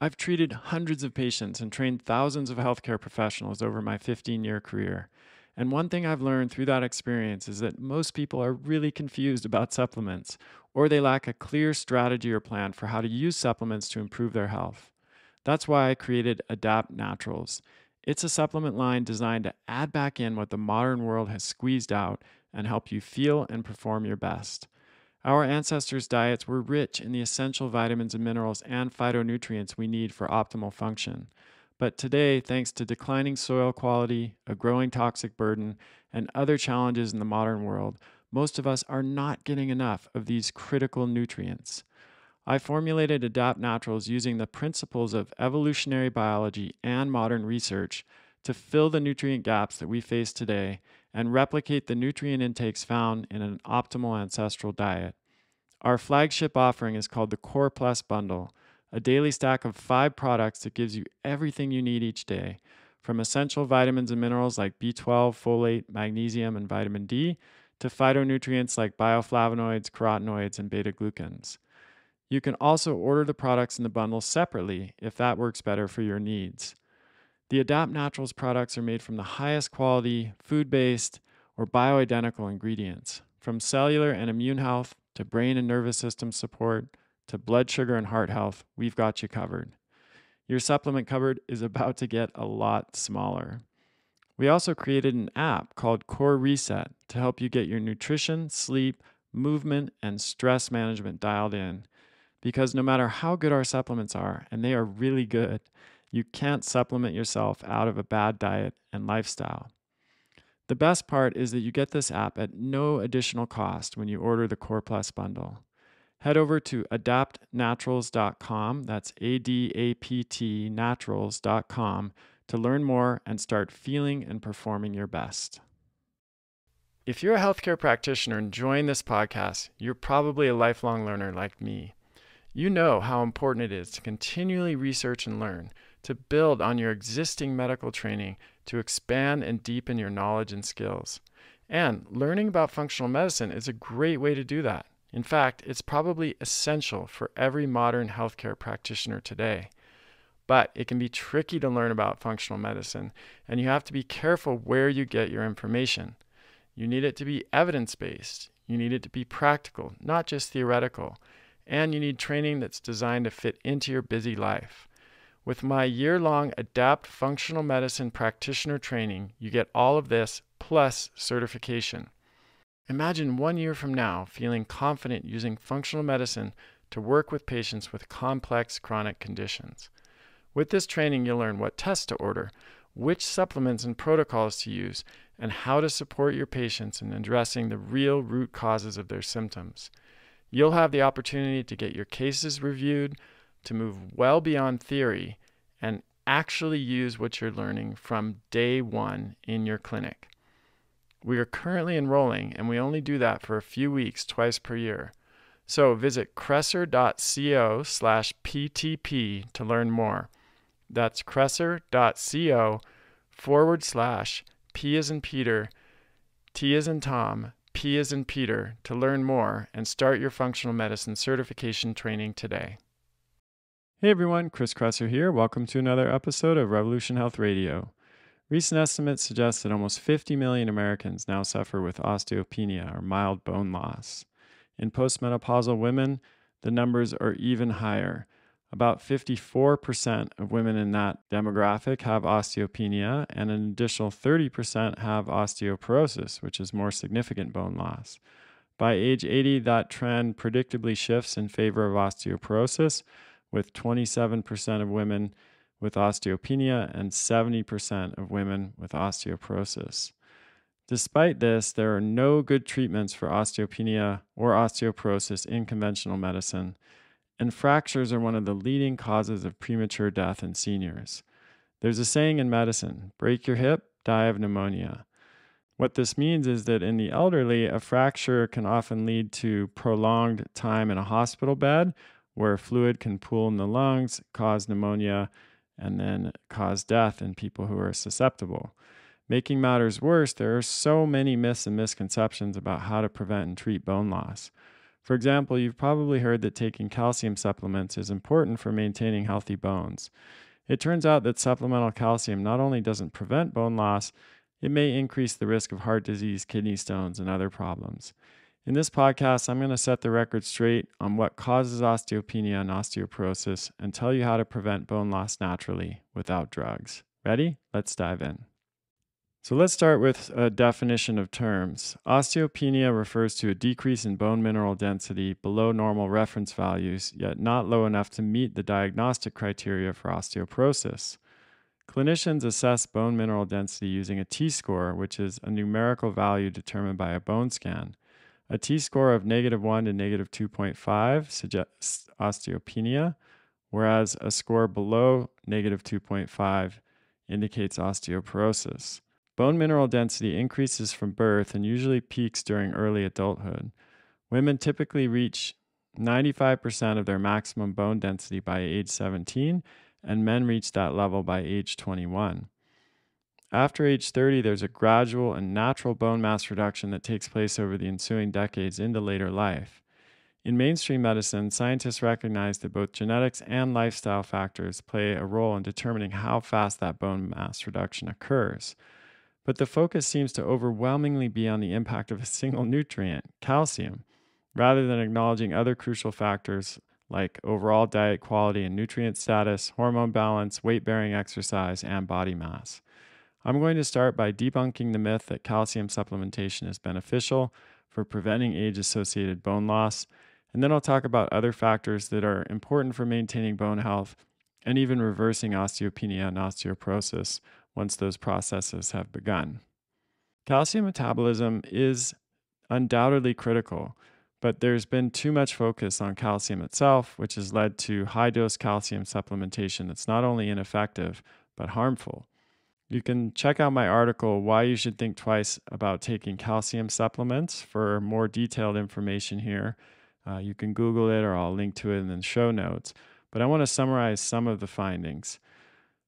I've treated hundreds of patients and trained thousands of healthcare professionals over my 15-year career. And one thing I've learned through that experience is that most people are really confused about supplements, or they lack a clear strategy or plan for how to use supplements to improve their health. That's why I created Adapt Naturals. It's a supplement line designed to add back in what the modern world has squeezed out and help you feel and perform your best. Our ancestors' diets were rich in the essential vitamins and minerals and phytonutrients we need for optimal function. But today, thanks to declining soil quality, a growing toxic burden, and other challenges in the modern world, most of us are not getting enough of these critical nutrients. I formulated Adapt Naturals using the principles of evolutionary biology and modern research to fill the nutrient gaps that we face today and replicate the nutrient intakes found in an optimal ancestral diet. Our flagship offering is called the Core Plus Bundle, a daily stack of 5 products that gives you everything you need each day, from essential vitamins and minerals like B12, folate, magnesium, and vitamin D, to phytonutrients like bioflavonoids, carotenoids, and beta-glucans. You can also order the products in the bundle separately if that works better for your needs. The Adapt Naturals products are made from the highest quality, food-based, or bioidentical ingredients. From cellular and immune health, to brain and nervous system support, to blood sugar and heart health, we've got you covered. Your supplement cupboard is about to get a lot smaller. We also created an app called Core Reset to help you get your nutrition, sleep, movement, and stress management dialed in. Because no matter how good our supplements are, and they are really good, you can't supplement yourself out of a bad diet and lifestyle. The best part is that you get this app at no additional cost when you order the Core Plus bundle. Head over to adaptnaturals.com, that's A-D-A-P-T naturals.com, to learn more and start feeling and performing your best. If you're a healthcare practitioner enjoying this podcast, you're probably a lifelong learner like me. You know how important it is to continually research and learn, to build on your existing medical training, to expand and deepen your knowledge and skills. And learning about functional medicine is a great way to do that. In fact, it's probably essential for every modern healthcare practitioner today. But it can be tricky to learn about functional medicine, and you have to be careful where you get your information. You need it to be evidence-based. You need it to be practical, not just theoretical. And you need training that's designed to fit into your busy life. With my year-long Adapt Functional Medicine Practitioner Training, you get all of this plus certification. Imagine 1 year from now feeling confident using functional medicine to work with patients with complex chronic conditions. With this training, you'll learn what tests to order, which supplements and protocols to use, and how to support your patients in addressing the real root causes of their symptoms. You'll have the opportunity to get your cases reviewed, to move well beyond theory, and actually use what you're learning from day one in your clinic. We are currently enrolling, and we only do that for a few weeks twice per year. So visit kresser.co/PTP to learn more. That's kresser.co/P as in Peter, T as in Tom, P as in Peter to learn more and start your functional medicine certification training today. Hey everyone, Chris Kresser here. Welcome to another episode of Revolution Health Radio. Recent estimates suggest that almost 50 million Americans now suffer with osteopenia or mild bone loss. In postmenopausal women, the numbers are even higher. About 54% of women in that demographic have osteopenia, and an additional 30% have osteoporosis, which is more significant bone loss. By age 80, that trend predictably shifts in favor of osteoporosis, with 27% of women with osteopenia and 70% of women with osteoporosis. Despite this, there are no good treatments for osteopenia or osteoporosis in conventional medicine, and fractures are one of the leading causes of premature death in seniors. There's a saying in medicine, break your hip, die of pneumonia. What this means is that in the elderly, a fracture can often lead to prolonged time in a hospital bed where fluid can pool in the lungs, cause pneumonia, and then cause death in people who are susceptible. Making matters worse, there are so many myths and misconceptions about how to prevent and treat bone loss. For example, you've probably heard that taking calcium supplements is important for maintaining healthy bones. It turns out that supplemental calcium not only doesn't prevent bone loss, it may increase the risk of heart disease, kidney stones, and other problems. In this podcast, I'm going to set the record straight on what causes osteopenia and osteoporosis and tell you how to prevent bone loss naturally without drugs. Ready? Let's dive in. So let's start with a definition of terms. Osteopenia refers to a decrease in bone mineral density below normal reference values, yet not low enough to meet the diagnostic criteria for osteoporosis. Clinicians assess bone mineral density using a T-score, which is a numerical value determined by a bone scan. A T-score of -1 to -2.5 suggests osteopenia, whereas a score below -2.5 indicates osteoporosis. Bone mineral density increases from birth and usually peaks during early adulthood. Women typically reach 95% of their maximum bone density by age 17, and men reach that level by age 21. After age 30, there's a gradual and natural bone mass reduction that takes place over the ensuing decades into later life. In mainstream medicine, scientists recognize that both genetics and lifestyle factors play a role in determining how fast that bone mass reduction occurs. But the focus seems to overwhelmingly be on the impact of a single nutrient, calcium, rather than acknowledging other crucial factors like overall diet quality and nutrient status, hormone balance, weight-bearing exercise, and body mass. I'm going to start by debunking the myth that calcium supplementation is beneficial for preventing age-associated bone loss, and then I'll talk about other factors that are important for maintaining bone health and even reversing osteopenia and osteoporosis once those processes have begun. Calcium metabolism is undoubtedly critical, but there's been too much focus on calcium itself, which has led to high-dose calcium supplementation that's not only ineffective, but harmful. You can check out my article, Why You Should Think Twice About Taking Calcium Supplements, for more detailed information here. You can Google it, or I'll link to it in the show notes. But I want to summarize some of the findings.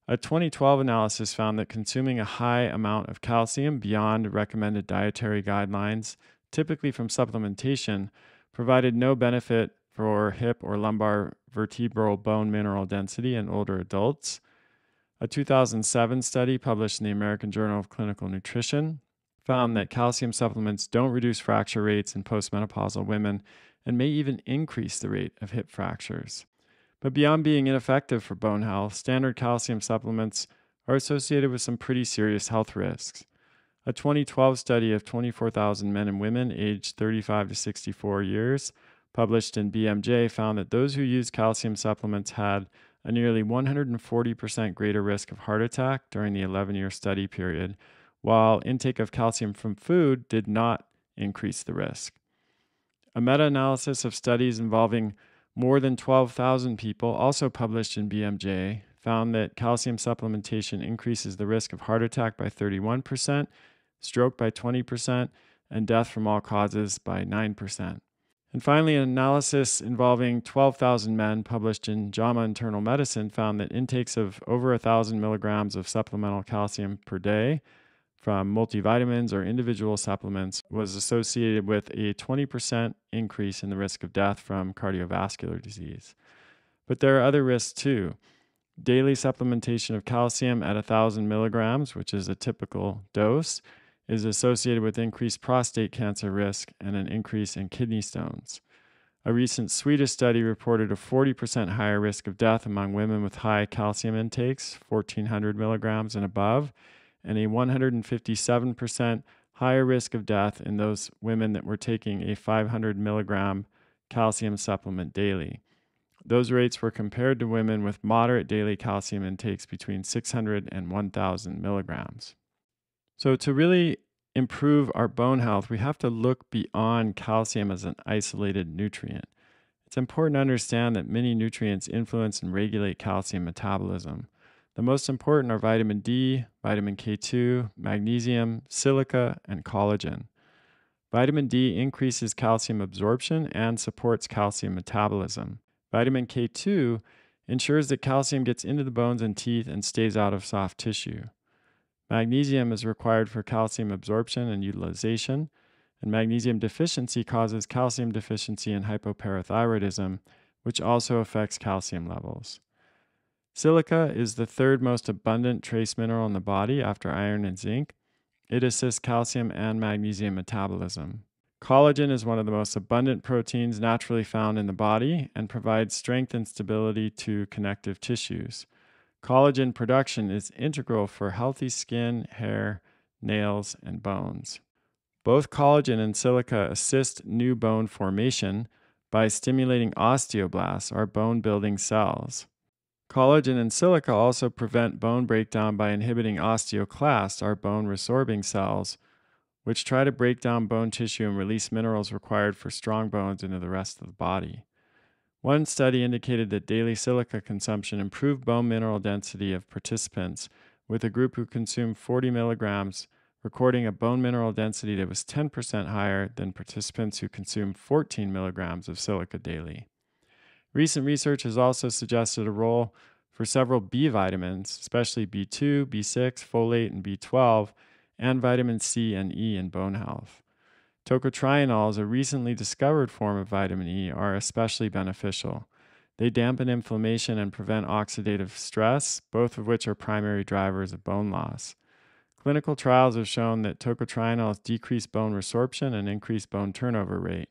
A 2012 analysis found that consuming a high amount of calcium beyond recommended dietary guidelines, typically from supplementation, provided no benefit for hip or lumbar vertebral bone mineral density in older adults. A 2007 study published in the American Journal of Clinical Nutrition found that calcium supplements don't reduce fracture rates in postmenopausal women and may even increase the rate of hip fractures. But beyond being ineffective for bone health, standard calcium supplements are associated with some pretty serious health risks. A 2012 study of 24,000 men and women aged 35 to 64 years, published in BMJ, found that those who used calcium supplements had a nearly 140% greater risk of heart attack during the 11-year study period, while intake of calcium from food did not increase the risk. A meta-analysis of studies involving more than 12,000 people, also published in BMJ, found that calcium supplementation increases the risk of heart attack by 31%, stroke by 20%, and death from all causes by 9%. And finally, an analysis involving 12,000 men published in JAMA Internal Medicine found that intakes of over 1,000 milligrams of supplemental calcium per day from multivitamins or individual supplements was associated with a 20% increase in the risk of death from cardiovascular disease. But there are other risks too. Daily supplementation of calcium at 1,000 milligrams, which is a typical dose, is associated with increased prostate cancer risk and an increase in kidney stones. A recent Swedish study reported a 40% higher risk of death among women with high calcium intakes, 1,400 milligrams and above, and a 157% higher risk of death in those women that were taking a 500 milligram calcium supplement daily. Those rates were compared to women with moderate daily calcium intakes between 600 and 1,000 milligrams. So to really improve our bone health, we have to look beyond calcium as an isolated nutrient. It's important to understand that many nutrients influence and regulate calcium metabolism. The most important are vitamin D, vitamin K2, magnesium, silica, and collagen. Vitamin D increases calcium absorption and supports calcium metabolism. Vitamin K2 ensures that calcium gets into the bones and teeth and stays out of soft tissue. Magnesium is required for calcium absorption and utilization, And magnesium deficiency causes calcium deficiency and hypoparathyroidism, which also affects calcium levels. Silica is the third most abundant trace mineral in the body after iron and zinc. It assists calcium and magnesium metabolism. Collagen is one of the most abundant proteins naturally found in the body and provides strength and stability to connective tissues. Collagen production is integral for healthy skin, hair, nails, and bones. Both collagen and silica assist new bone formation by stimulating osteoblasts, our bone building cells. Collagen and silica also prevent bone breakdown by inhibiting osteoclasts, our bone resorbing cells, which try to break down bone tissue and release minerals required for strong bones into the rest of the body. One study indicated that daily silica consumption improved bone mineral density of participants, with a group who consumed 40 milligrams recording a bone mineral density that was 10% higher than participants who consumed 14 milligrams of silica daily. Recent research has also suggested a role for several B vitamins, especially B2, B6, folate, and B12, and vitamin C and E in bone health. Tocotrienols, a recently discovered form of vitamin E, are especially beneficial. They dampen inflammation and prevent oxidative stress, both of which are primary drivers of bone loss. Clinical trials have shown that tocotrienols decrease bone resorption and increase bone turnover rate.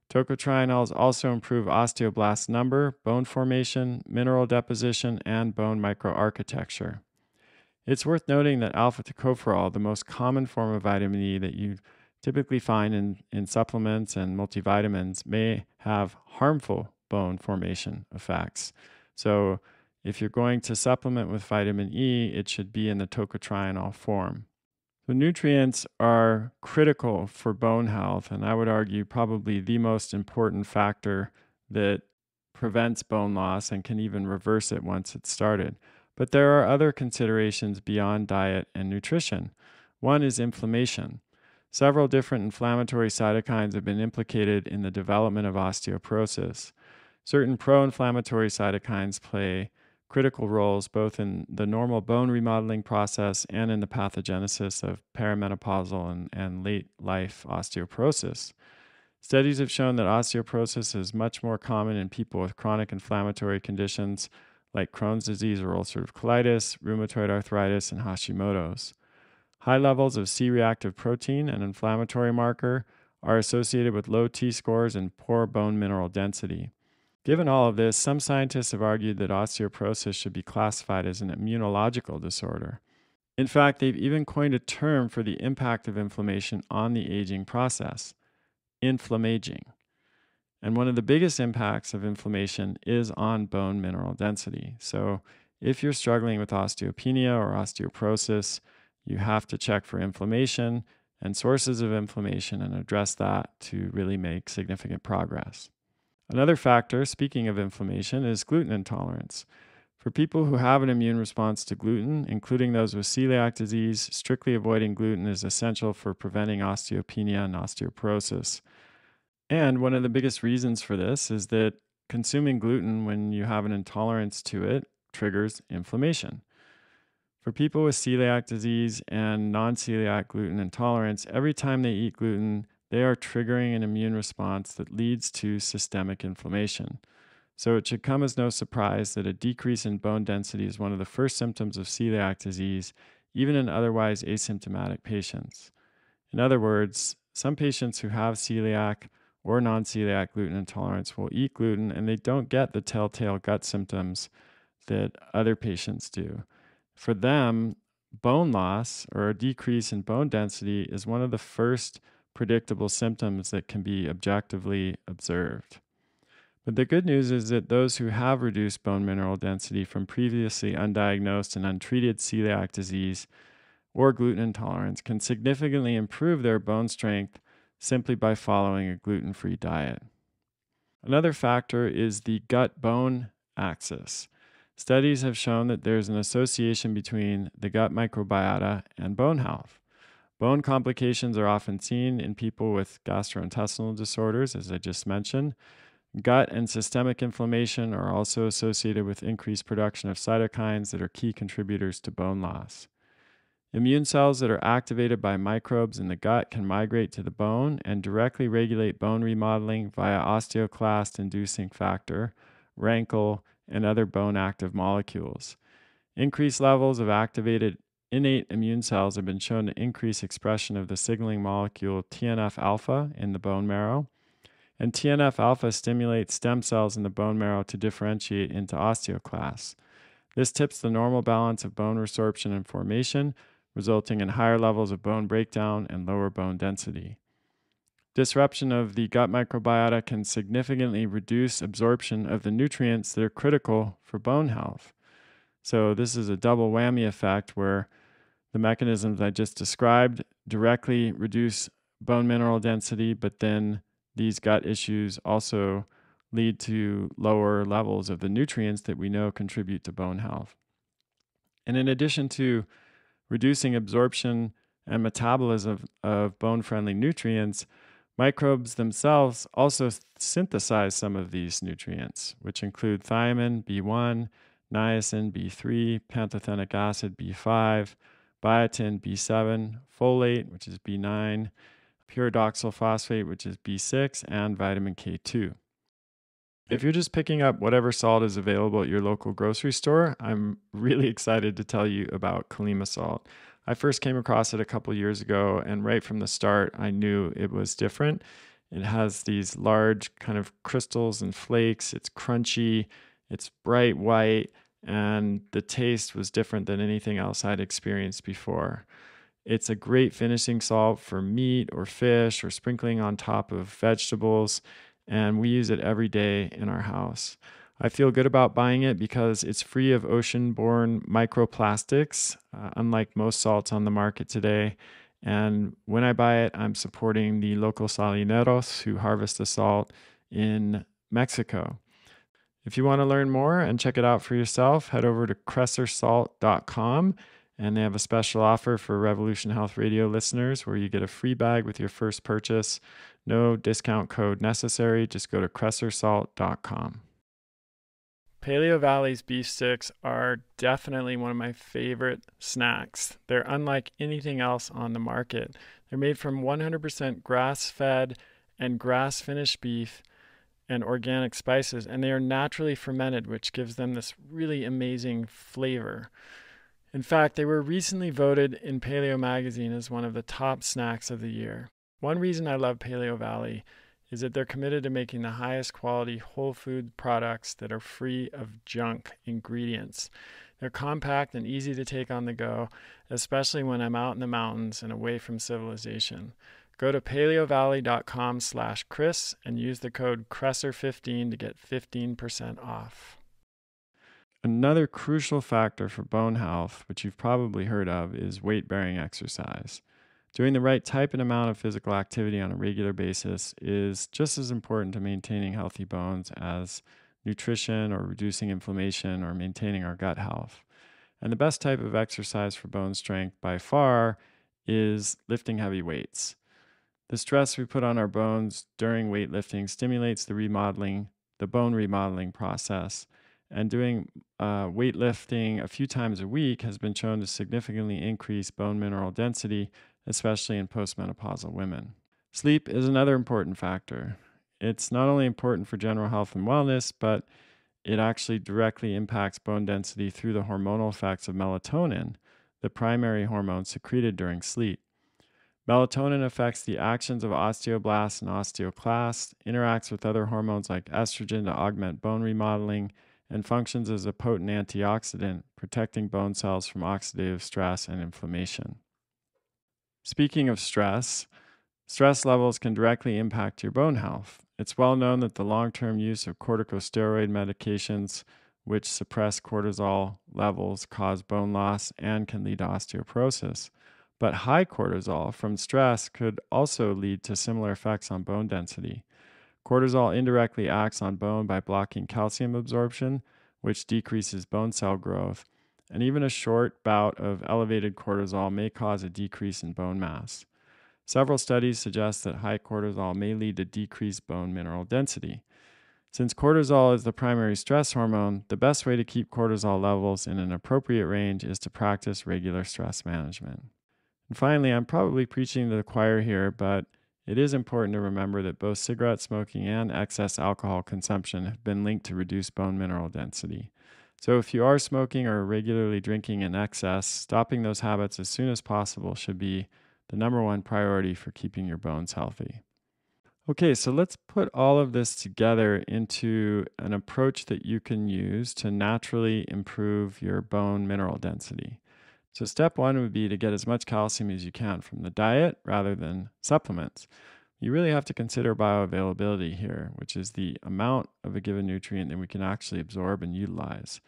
Tocotrienols also improve osteoblast number, bone formation, mineral deposition, and bone microarchitecture. It's worth noting that alpha tocopherol, the most common form of vitamin E that you typically find in supplements and multivitamins, may have harmful bone formation effects. So if you're going to supplement with vitamin E, it should be in the tocotrienol form. So nutrients are critical for bone health, and I would argue probably the most important factor that prevents bone loss and can even reverse it once it's started. But there are other considerations beyond diet and nutrition. One is inflammation. Several different inflammatory cytokines have been implicated in the development of osteoporosis. Certain pro-inflammatory cytokines play critical roles both in the normal bone remodeling process and in the pathogenesis of perimenopausal and late life osteoporosis. Studies have shown that osteoporosis is much more common in people with chronic inflammatory conditions like Crohn's disease or ulcerative colitis, rheumatoid arthritis, and Hashimoto's. High levels of C-reactive protein, an inflammatory marker, are associated with low T-scores and poor bone mineral density. Given all of this, some scientists have argued that osteoporosis should be classified as an immunological disorder. In fact, they've even coined a term for the impact of inflammation on the aging process, inflammaging. And one of the biggest impacts of inflammation is on bone mineral density. So if you're struggling with osteopenia or osteoporosis, you have to check for inflammation and sources of inflammation and address that to really make significant progress. Another factor, speaking of inflammation, is gluten intolerance. For people who have an immune response to gluten, including those with celiac disease, strictly avoiding gluten is essential for preventing osteopenia and osteoporosis. And one of the biggest reasons for this is that consuming gluten when you have an intolerance to it triggers inflammation. For people with celiac disease and non-celiac gluten intolerance, every time they eat gluten, they are triggering an immune response that leads to systemic inflammation. So it should come as no surprise that a decrease in bone density is one of the first symptoms of celiac disease, even in otherwise asymptomatic patients. In other words, some patients who have celiac or non-celiac gluten intolerance will eat gluten and they don't get the telltale gut symptoms that other patients do. For them, bone loss or a decrease in bone density is one of the first predictable symptoms that can be objectively observed. But the good news is that those who have reduced bone mineral density from previously undiagnosed and untreated celiac disease or gluten intolerance can significantly improve their bone strength simply by following a gluten-free diet. Another factor is the gut-bone axis. Studies have shown that there's an association between the gut microbiota and bone health. Bone complications are often seen in people with gastrointestinal disorders, as I just mentioned. Gut and systemic inflammation are also associated with increased production of cytokines that are key contributors to bone loss. Immune cells that are activated by microbes in the gut can migrate to the bone and directly regulate bone remodeling via osteoclast inducing factor, rankle, and other bone active molecules. Increased levels of activated innate immune cells have been shown to increase expression of the signaling molecule TNF alpha in the bone marrow. And TNF alpha stimulates stem cells in the bone marrow to differentiate into osteoclasts. This tips the normal balance of bone resorption and formation, resulting in higher levels of bone breakdown and lower bone density. Disruption of the gut microbiota can significantly reduce absorption of the nutrients that are critical for bone health. So, this is a double whammy effect where the mechanisms I just described directly reduce bone mineral density, but then these gut issues also lead to lower levels of the nutrients that we know contribute to bone health. And in addition to reducing absorption and metabolism of bone-friendly nutrients, microbes themselves also synthesize some of these nutrients, which include thiamine, B1, niacin, B3, pantothenic acid, B5, biotin, B7, folate, which is B9, pyridoxal phosphate, which is B6, and vitamin K2. If you're just picking up whatever salt is available at your local grocery store, I'm really excited to tell you about Kalima salt. I first came across it a couple years ago, and right from the start, I knew it was different. It has these large kind of crystals and flakes. It's crunchy, it's bright white, and the taste was different than anything else I'd experienced before. It's a great finishing salt for meat or fish or sprinkling on top of vegetables, and we use it every day in our house. I feel good about buying it because it's free of ocean-borne microplastics, unlike most salts on the market today. And when I buy it, I'm supporting the local salineros who harvest the salt in Mexico. If you want to learn more and check it out for yourself, head over to kressersalt.com, and they have a special offer for Revolution Health Radio listeners where you get a free bag with your first purchase. No discount code necessary. Just go to kressersalt.com. Paleo Valley's beef sticks are definitely one of my favorite snacks. They're unlike anything else on the market. They're made from 100% grass-fed and grass-finished beef and organic spices, and they are naturally fermented, which gives them this really amazing flavor. In fact, they were recently voted in Paleo Magazine as one of the top snacks of the year. One reason I love Paleo Valley is that they're committed to making the highest quality whole food products that are free of junk ingredients. They're compact and easy to take on the go, especially when I'm out in the mountains and away from civilization. Go to paleovalley.com/Chris and use the code Kresser15 to get 15% off. Another crucial factor for bone health, which you've probably heard of, is weight-bearing exercise. Doing the right type and amount of physical activity on a regular basis is just as important to maintaining healthy bones as nutrition or reducing inflammation or maintaining our gut health. And the best type of exercise for bone strength by far is lifting heavy weights. The stress we put on our bones during weightlifting stimulates the bone remodeling process. And doing weightlifting a few times a week has been shown to significantly increase bone mineral density, especially in postmenopausal women. Sleep is another important factor. It's not only important for general health and wellness, but it actually directly impacts bone density through the hormonal effects of melatonin, the primary hormone secreted during sleep. Melatonin affects the actions of osteoblasts and osteoclasts, interacts with other hormones like estrogen to augment bone remodeling, and functions as a potent antioxidant, protecting bone cells from oxidative stress and inflammation. Speaking of stress levels can directly impact your bone health. It's well known that the long-term use of corticosteroid medications, which suppress cortisol levels, cause bone loss and can lead to osteoporosis. But high cortisol from stress could also lead to similar effects on bone density. Cortisol indirectly acts on bone by blocking calcium absorption, which decreases bone cell growth, and even a short bout of elevated cortisol may cause a decrease in bone mass. Several studies suggest that high cortisol may lead to decreased bone mineral density. Since cortisol is the primary stress hormone, the best way to keep cortisol levels in an appropriate range is to practice regular stress management. And finally, I'm probably preaching to the choir here, but it is important to remember that both cigarette smoking and excess alcohol consumption have been linked to reduced bone mineral density. So if you are smoking or regularly drinking in excess, stopping those habits as soon as possible should be the number one priority for keeping your bones healthy. Okay, so let's put all of this together into an approach that you can use to naturally improve your bone mineral density. So, step one would be to get as much calcium as you can from the diet rather than supplements. You really have to consider bioavailability here, which is the amount of a given nutrient that we can actually absorb and utilize.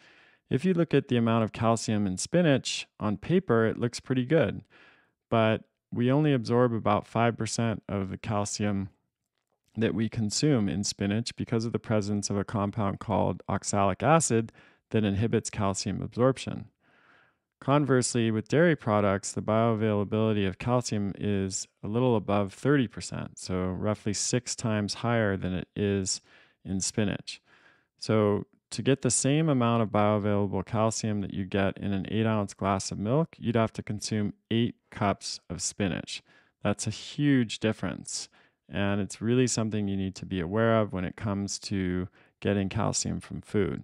If you look at the amount of calcium in spinach, on paper, it looks pretty good, but we only absorb about 5% of the calcium that we consume in spinach because of the presence of a compound called oxalic acid that inhibits calcium absorption. Conversely, with dairy products, the bioavailability of calcium is a little above 30%, so roughly 6 times higher than it is in spinach. So, to get the same amount of bioavailable calcium that you get in an 8-ounce glass of milk, you'd have to consume 8 cups of spinach. That's a huge difference. And it's really something you need to be aware of when it comes to getting calcium from food.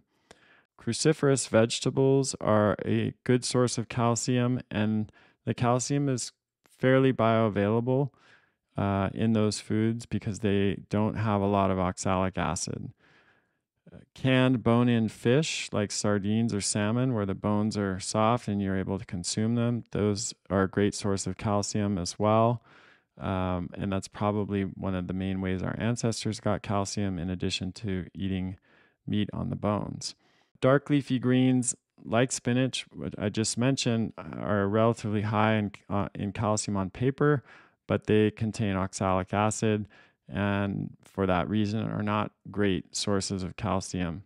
Cruciferous vegetables are a good source of calcium, and the calcium is fairly bioavailable in those foods because they don't have a lot of oxalic acid. Canned bone in fish like sardines or salmon, where the bones are soft and you're able to consume them, those are a great source of calcium as well. And that's probably one of the main ways our ancestors got calcium, in addition to eating meat on the bones. Dark leafy greens like spinach, what I just mentioned, are relatively high in calcium on paper, but they contain oxalic acid and for that reason are not great sources of calcium.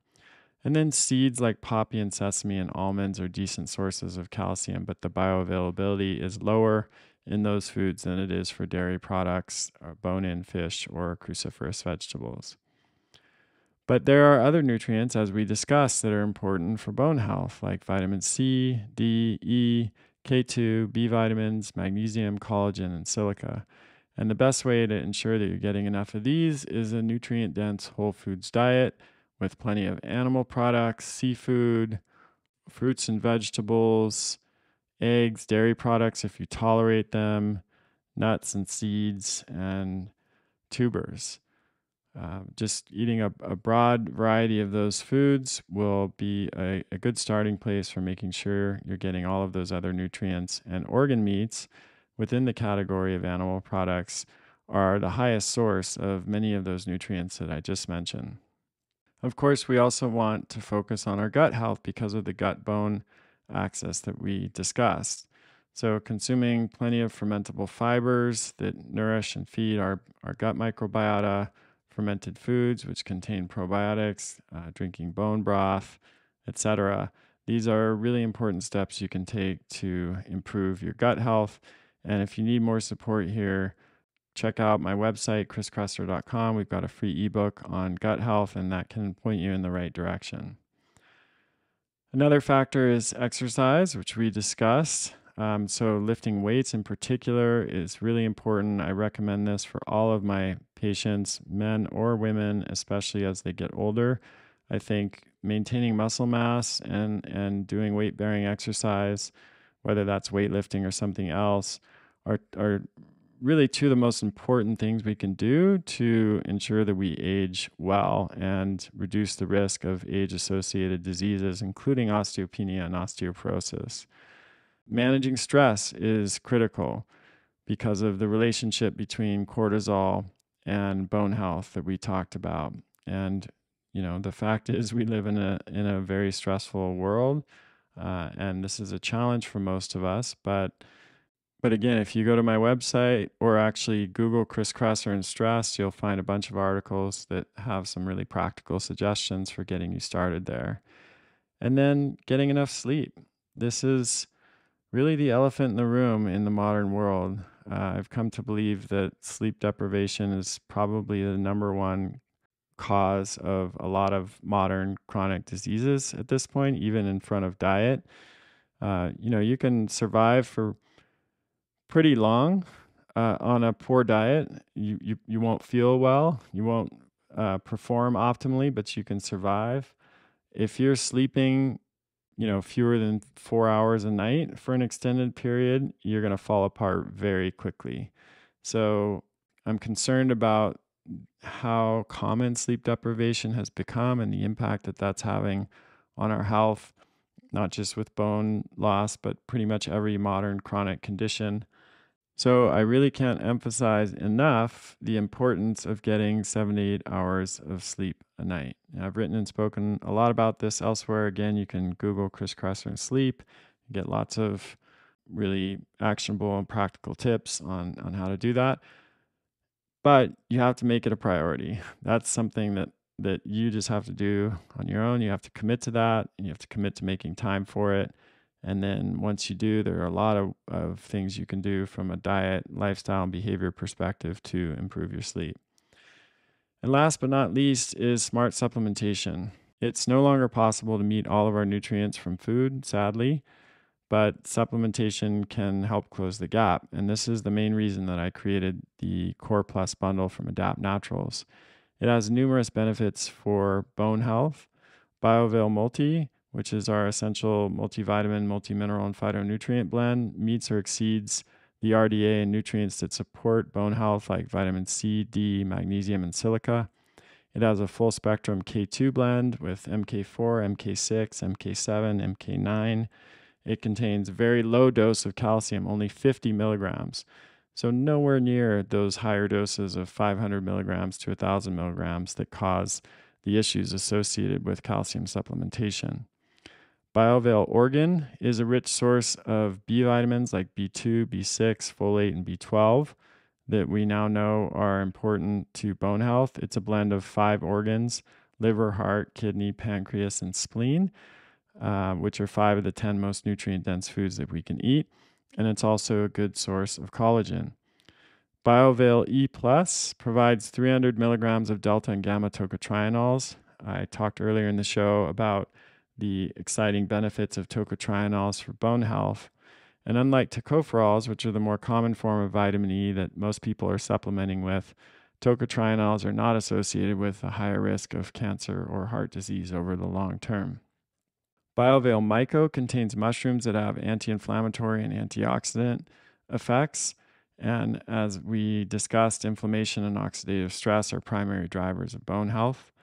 And then seeds like poppy and sesame and almonds are decent sources of calcium, but the bioavailability is lower in those foods than it is for dairy products, or bone-in fish, or cruciferous vegetables. But there are other nutrients, as we discussed, that are important for bone health, like vitamin C, D, E, K2, B vitamins, magnesium, collagen, and silica. And the best way to ensure that you're getting enough of these is a nutrient-dense whole foods diet with plenty of animal products, seafood, fruits and vegetables, eggs, dairy products if you tolerate them, nuts and seeds, and tubers. Just eating a broad variety of those foods will be a good starting place for making sure you're getting all of those other nutrients. And organ meats within the category of animal products are the highest source of many of those nutrients that I just mentioned. Of course, we also want to focus on our gut health because of the gut bone axis that we discussed. So, consuming plenty of fermentable fibers that nourish and feed our gut microbiota, fermented foods which contain probiotics, drinking bone broth, etc. These are really important steps you can take to improve your gut health. And if you need more support here, check out my website, chriskresser.com. We've got a free ebook on gut health, and that can point you in the right direction. Another factor is exercise, which we discussed. So, lifting weights in particular is really important. I recommend this for all of my patients, men or women, especially as they get older. I think maintaining muscle mass and doing weight bearing exercise, whether that's weightlifting or something else, are really two of the most important things we can do to ensure that we age well and reduce the risk of age-associated diseases, including osteopenia and osteoporosis. Managing stress is critical because of the relationship between cortisol and bone health that we talked about. And the fact is we live in a very stressful world, and this is a challenge for most of us, but again, if you go to my website or actually Google Chris Kresser and stress, you'll find a bunch of articles that have some really practical suggestions for getting you started there. And then getting enough sleep. This is really the elephant in the room in the modern world. I've come to believe that sleep deprivation is probably the number one cause of a lot of modern chronic diseases at this point, even in front of diet. You can survive for pretty long on a poor diet. You won't feel well, you won't perform optimally, but you can survive. If you're sleeping, fewer than 4 hours a night for an extended period, you're going to fall apart very quickly. So I'm concerned about how common sleep deprivation has become and the impact that that's having on our health, not just with bone loss, but pretty much every modern chronic condition. So I really can't emphasize enough the importance of getting 7 to 8 hours of sleep a night. And I've written and spoken a lot about this elsewhere. Again, you can Google Chris Kresser and sleep, get lots of really actionable and practical tips on how to do that. But you have to make it a priority. That's something that you just have to do on your own. You have to commit to that, and you have to commit to making time for it. And then once you do, there are a lot of things you can do from a diet, lifestyle, and behavior perspective to improve your sleep. And last but not least is smart supplementation. It's no longer possible to meet all of our nutrients from food, sadly, but supplementation can help close the gap. And this is the main reason that I created the Core Plus bundle from Adapt Naturals. It has numerous benefits for bone health. BioVail Multi, which is our essential multivitamin, multimineral, and phytonutrient blend, meets or exceeds the RDA and nutrients that support bone health, like vitamin C, D, magnesium, and silica. It has a full spectrum K2 blend with MK4, MK6, MK7, MK9. It contains a very low dose of calcium, only 50 milligrams. So nowhere near those higher doses of 500 milligrams to 1,000 milligrams that cause the issues associated with calcium supplementation. BioVail Organ is a rich source of B vitamins like B2, B6, folate, and B12 that we now know are important to bone health. It's a blend of 5 organs: liver, heart, kidney, pancreas, and spleen, which are 5 of the 10 most nutrient-dense foods that we can eat. And it's also a good source of collagen. BioVail E Plus provides 300 milligrams of delta and gamma tocotrienols. I talked earlier in the show about the exciting benefits of tocotrienols for bone health. And unlike tocopherols, which are the more common form of vitamin E that most people are supplementing with, tocotrienols are not associated with a higher risk of cancer or heart disease over the long term. BioVail Myco contains mushrooms that have anti-inflammatory and antioxidant effects. And as we discussed, inflammation and oxidative stress are primary drivers of bone health.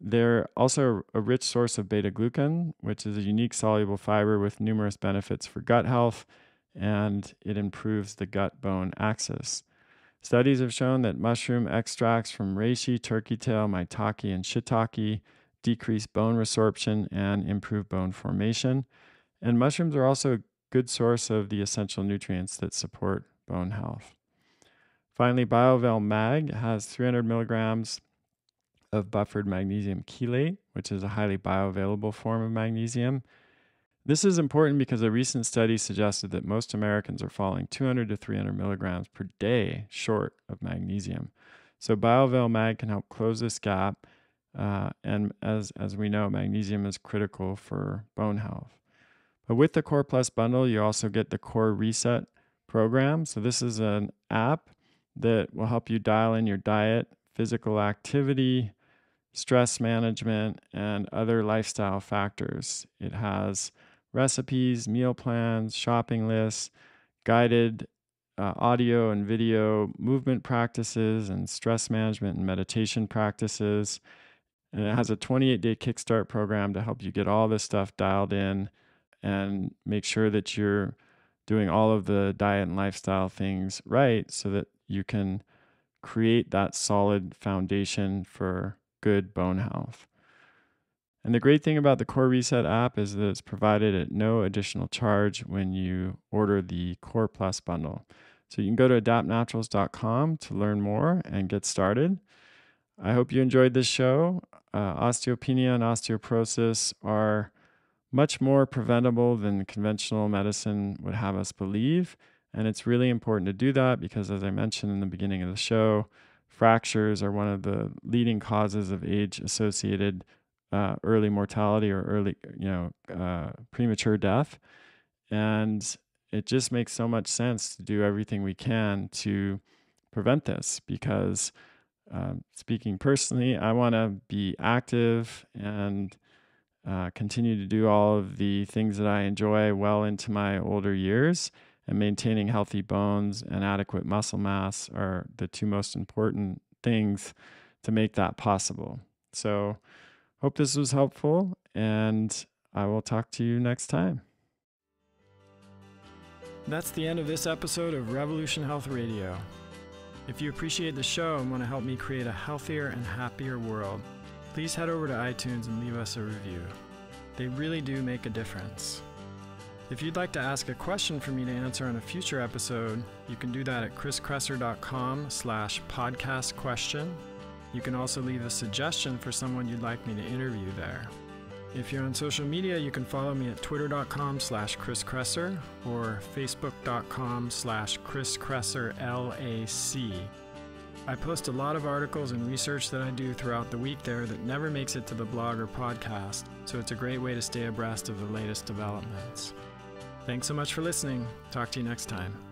They're also a rich source of beta-glucan, which is a unique soluble fiber with numerous benefits for gut health, and it improves the gut-bone axis. Studies have shown that mushroom extracts from reishi, turkey tail, maitake, and shiitake decrease bone resorption and improve bone formation. And mushrooms are also a good source of the essential nutrients that support bone health. Finally, BioVail Mag has 300 milligrams of buffered magnesium chelate, which is a highly bioavailable form of magnesium. This is important because a recent study suggested that most Americans are falling 200 to 300 milligrams per day short of magnesium. So BioVail Mag can help close this gap. And as we know, magnesium is critical for bone health. But with the Core Plus bundle, you also get the Core Reset program. So this is an app that will help you dial in your diet, physical activity, stress management, and other lifestyle factors. It has recipes, meal plans, shopping lists, guided audio and video movement practices, and stress management and meditation practices. And it has a 28-day kickstart program to help you get all this stuff dialed in and make sure that you're doing all of the diet and lifestyle things right so that you can create that solid foundation for good bone health. And the great thing about the Core Reset app is that it's provided at no additional charge when you order the Core Plus bundle. So you can go to adaptnaturals.com to learn more and get started. I hope you enjoyed this show. Osteopenia and osteoporosis are much more preventable than conventional medicine would have us believe. And it's really important to do that because, as I mentioned in the beginning of the show, fractures are one of the leading causes of age-associated early mortality or early, premature death. And it just makes so much sense to do everything we can to prevent this because speaking personally, I want to be active and continue to do all of the things that I enjoy well into my older years, and maintaining healthy bones and adequate muscle mass are the two most important things to make that possible. So, hope this was helpful, and I will talk to you next time. That's the end of this episode of Revolution Health Radio. If you appreciate the show and want to help me create a healthier and happier world, please head over to iTunes and leave us a review. They really do make a difference. If you'd like to ask a question for me to answer on a future episode, you can do that at kresser.com/podcast question. You can also leave a suggestion for someone you'd like me to interview there. If you're on social media, you can follow me at twitter.com/KrisKresser or facebook.com/KrisKresserLAC. I post a lot of articles and research that I do throughout the week there that never makes it to the blog or podcast, so it's a great way to stay abreast of the latest developments. Thanks so much for listening. Talk to you next time.